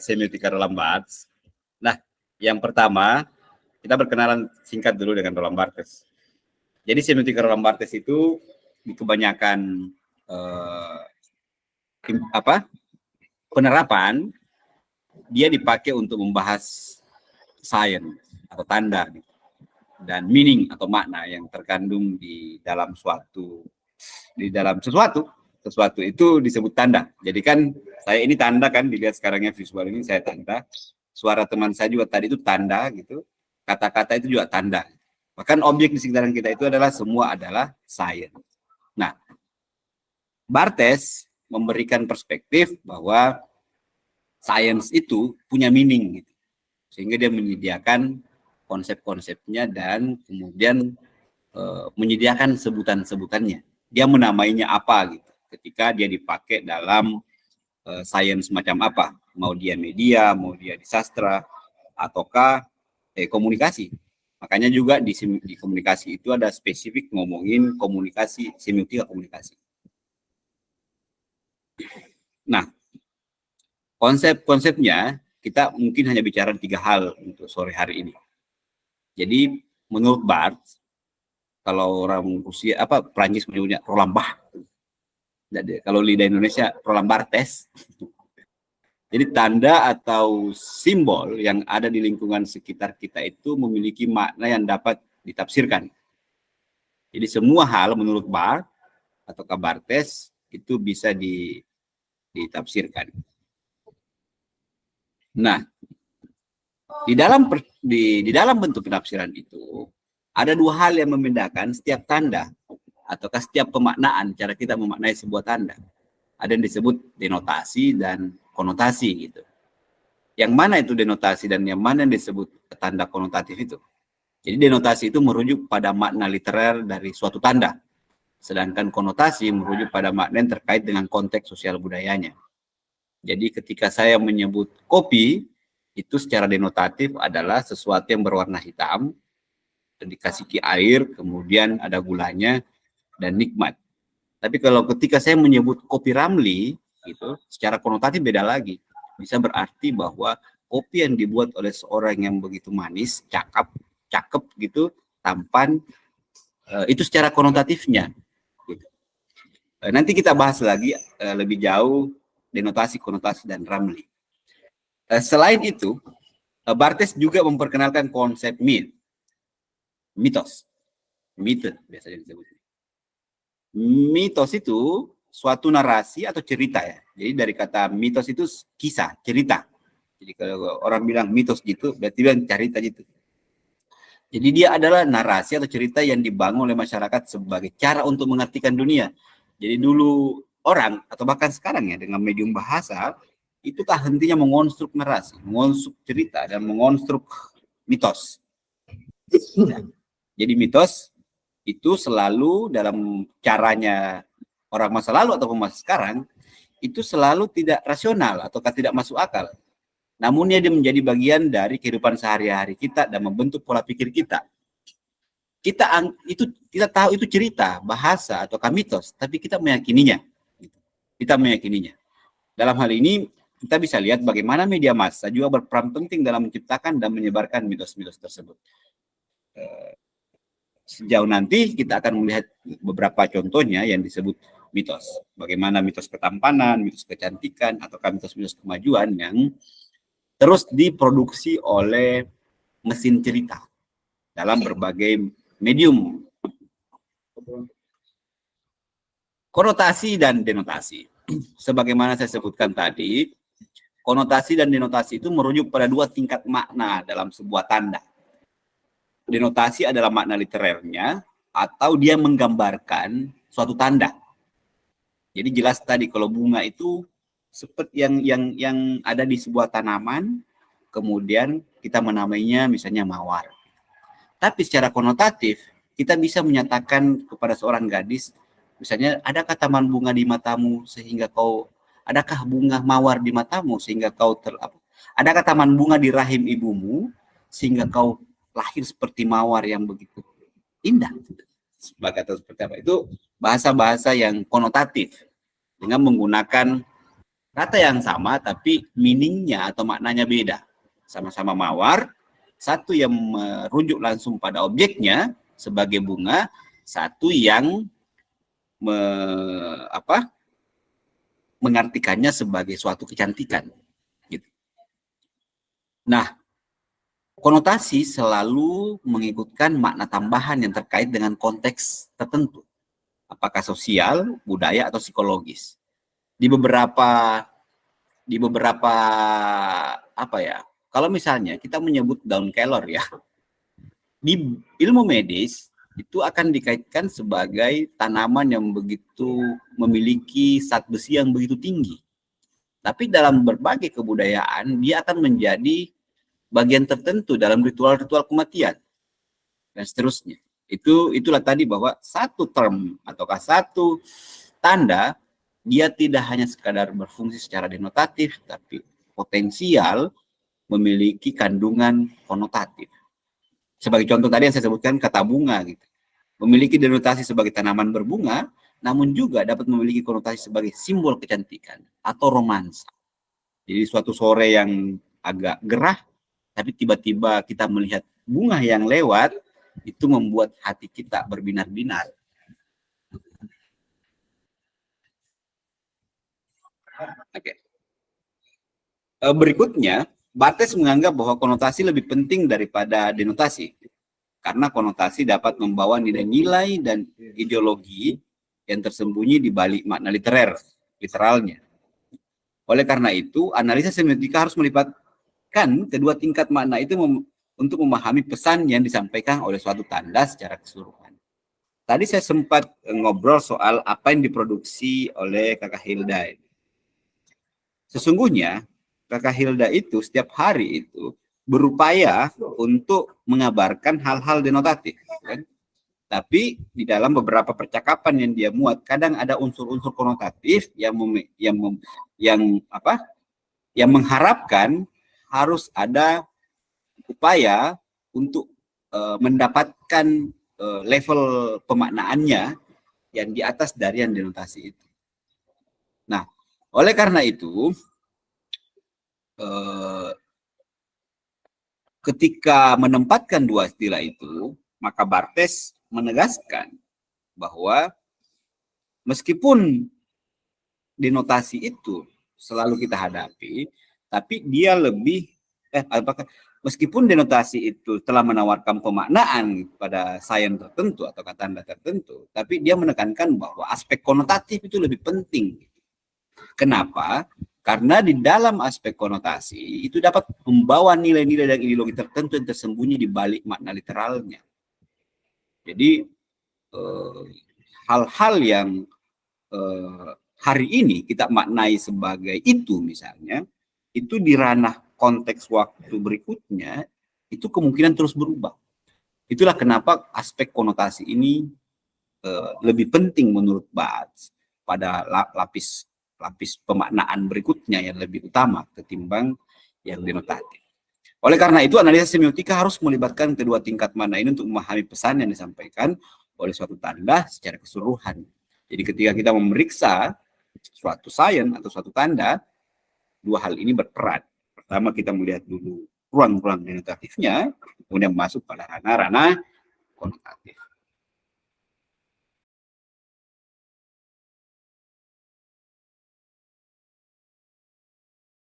semiotika Roland Barthes. Nah, yang pertama kita berkenalan singkat dulu dengan Roland Barthes. Jadi semiotika Roland Barthes itu di kebanyakan penerapan dia dipakai untuk membahas science atau tanda dan meaning atau makna yang terkandung di dalam sesuatu itu disebut tanda. Jadi kan saya ini tanda kan, dilihat sekarangnya visual ini saya tanda. Suara teman saya juga tadi itu tanda gitu. Kata-kata itu juga tanda. Bahkan objek di sekitaran kita itu semua adalah science. Nah, Barthes memberikan perspektif bahwa science itu punya meaning gitu. Sehingga dia menyediakan konsep-konsepnya dan kemudian menyediakan sebutan-sebutannya. Dia menamainya apa gitu. Ketika dia dipakai dalam sains macam apa, mau dia media, mau dia di sastra, ataukah komunikasi. Makanya juga di komunikasi itu ada spesifik ngomongin komunikasi, semiotika komunikasi. Nah, konsep-konsepnya kita mungkin hanya bicara 3 hal untuk sore hari ini. Jadi menurut Barthes, kalau orang Rusia Prancis menyebutnya Roland Barthes. Kalau lidah Indonesia Roland Barthes. Jadi tanda atau simbol yang ada di lingkungan sekitar kita itu memiliki makna yang dapat ditafsirkan. Jadi semua hal menurut Barthes atau Barthes itu bisa ditafsirkan. Nah, di dalam bentuk penafsiran itu ada 2 hal yang membedakan setiap tanda ataukah setiap pemaknaan cara kita memaknai sebuah tanda. Ada yang disebut denotasi dan konotasi gitu. Yang mana itu denotasi dan yang mana yang disebut tanda konotatif itu? Jadi denotasi itu merujuk pada makna literer dari suatu tanda. Sedangkan konotasi merujuk pada makna yang terkait dengan konteks sosial budayanya. Jadi ketika saya menyebut kopi, itu secara denotatif adalah sesuatu yang berwarna hitam, dan dikasih air, kemudian ada gulanya, dan nikmat. Tapi kalau ketika saya menyebut kopi Ramli, gitu, secara konotatif beda lagi. Bisa berarti bahwa kopi yang dibuat oleh seorang yang begitu manis, cakep gitu, tampan, itu secara konotatifnya. Gitu. Nanti kita bahas lagi lebih jauh denotasi, konotasi, dan Ramli. Selain itu, Barthes juga memperkenalkan konsep mitos, mite biasanya disebut. Mitos itu suatu narasi atau cerita ya. Jadi dari kata mitos itu kisah, cerita. Jadi kalau orang bilang mitos gitu, berarti bilang cerita gitu. Jadi dia adalah narasi atau cerita yang dibangun oleh masyarakat sebagai cara untuk mengartikan dunia. Jadi dulu orang, atau bahkan sekarang ya, dengan medium bahasa, itu tak hentinya mengonstruk narasi, mengonstruk cerita, dan mengonstruk mitos. Ya. Jadi mitos itu selalu dalam caranya orang masa lalu atau masa sekarang, itu selalu tidak rasional atau tidak masuk akal. Namun dia menjadi bagian dari kehidupan sehari-hari kita dan membentuk pola pikir kita. Kita tahu itu cerita, bahasa atau mitos, tapi kita meyakininya. Kita meyakininya. Dalam hal ini kita bisa lihat bagaimana media massa juga berperan penting dalam menciptakan dan menyebarkan mitos-mitos tersebut. Sejauh nanti kita akan melihat beberapa contohnya yang disebut mitos. Bagaimana mitos ketampanan, mitos kecantikan, atau mitos-mitos kemajuan yang terus diproduksi oleh mesin cerita dalam berbagai medium. Konotasi dan denotasi. Sebagaimana saya sebutkan tadi, konotasi dan denotasi itu merujuk pada 2 tingkat makna dalam sebuah tanda. Denotasi adalah makna literernya atau dia menggambarkan suatu tanda. Jadi jelas tadi kalau bunga itu seperti yang ada di sebuah tanaman, kemudian kita menamainya misalnya mawar. Tapi secara konotatif kita bisa menyatakan kepada seorang gadis, misalnya adakah taman bunga di matamu sehingga kau, adakah bunga mawar di matamu sehingga kau adakah taman bunga di rahim ibumu sehingga kau lahir seperti mawar yang begitu indah. Atau seperti apa? Itu bahasa-bahasa yang konotatif dengan menggunakan kata yang sama tapi meaningnya atau maknanya beda. Sama-sama mawar, satu yang merujuk langsung pada objeknya sebagai bunga, satu yang mengartikannya sebagai suatu kecantikan. Gitu. Nah, konotasi selalu mengikutkan makna tambahan yang terkait dengan konteks tertentu, apakah sosial, budaya, atau psikologis. Di beberapa apa ya? Kalau misalnya kita menyebut daun kelor ya, di ilmu medis itu akan dikaitkan sebagai tanaman yang begitu memiliki zat besi yang begitu tinggi. Tapi dalam berbagai kebudayaan dia akan menjadi bagian tertentu dalam ritual-ritual kematian dan seterusnya. Itulah tadi bahwa satu term ataukah satu tanda dia tidak hanya sekadar berfungsi secara denotatif, tapi potensial memiliki kandungan konotatif. Sebagai contoh tadi yang saya sebutkan kata bunga gitu. Memiliki denotasi sebagai tanaman berbunga, namun juga dapat memiliki konotasi sebagai simbol kecantikan atau romansa. Jadi suatu sore yang agak gerah, tapi tiba-tiba kita melihat bunga yang lewat, itu membuat hati kita berbinar-binar. Oke. Berikutnya, Barthes menganggap bahwa konotasi lebih penting daripada denotasi, karena konotasi dapat membawa nilai-nilai dan ideologi yang tersembunyi di balik makna literalnya. Oleh karena itu, analisa semiotika harus melibatkan kedua tingkat makna itu untuk memahami pesan yang disampaikan oleh suatu tanda secara keseluruhan. Tadi saya sempat ngobrol soal apa yang diproduksi oleh Kakak Hilda. Sesungguhnya, Kakak Hilda itu setiap hari itu berupaya untuk mengabarkan hal-hal denotatif. Kan? Tapi di dalam beberapa percakapan yang dia muat, kadang ada unsur-unsur konotatif yang mengharapkan harus ada upaya untuk mendapatkan level pemaknaannya yang di atas dari yang denotasi itu. Nah, oleh karena itu, ketika menempatkan dua istilah itu, maka Barthes menegaskan bahwa meskipun denotasi itu selalu kita hadapi, tapi dia lebih meskipun denotasi itu telah menawarkan pemaknaan pada sains tertentu atau tanda tertentu, tapi dia menekankan bahwa aspek konotatif itu lebih penting. Kenapa? Karena di dalam aspek konotasi itu dapat membawa nilai-nilai dan ideologi tertentu yang tersembunyi di balik makna literalnya. Jadi hal-hal yang hari ini kita maknai sebagai itu misalnya, itu di ranah konteks waktu berikutnya itu kemungkinan terus berubah. Itulah kenapa aspek konotasi ini lebih penting menurut Barthes pada lapis pemaknaan berikutnya yang lebih utama ketimbang yang denotatif. Oleh karena itu, analisa semiotika harus melibatkan kedua tingkat makna ini untuk memahami pesan yang disampaikan oleh suatu tanda secara keseluruhan. Jadi ketika kita memeriksa suatu sains atau suatu tanda, dua hal ini berperan. Pertama, kita melihat dulu ruang-ruang denotatifnya, kemudian masuk pada ranah-ranah konotatif.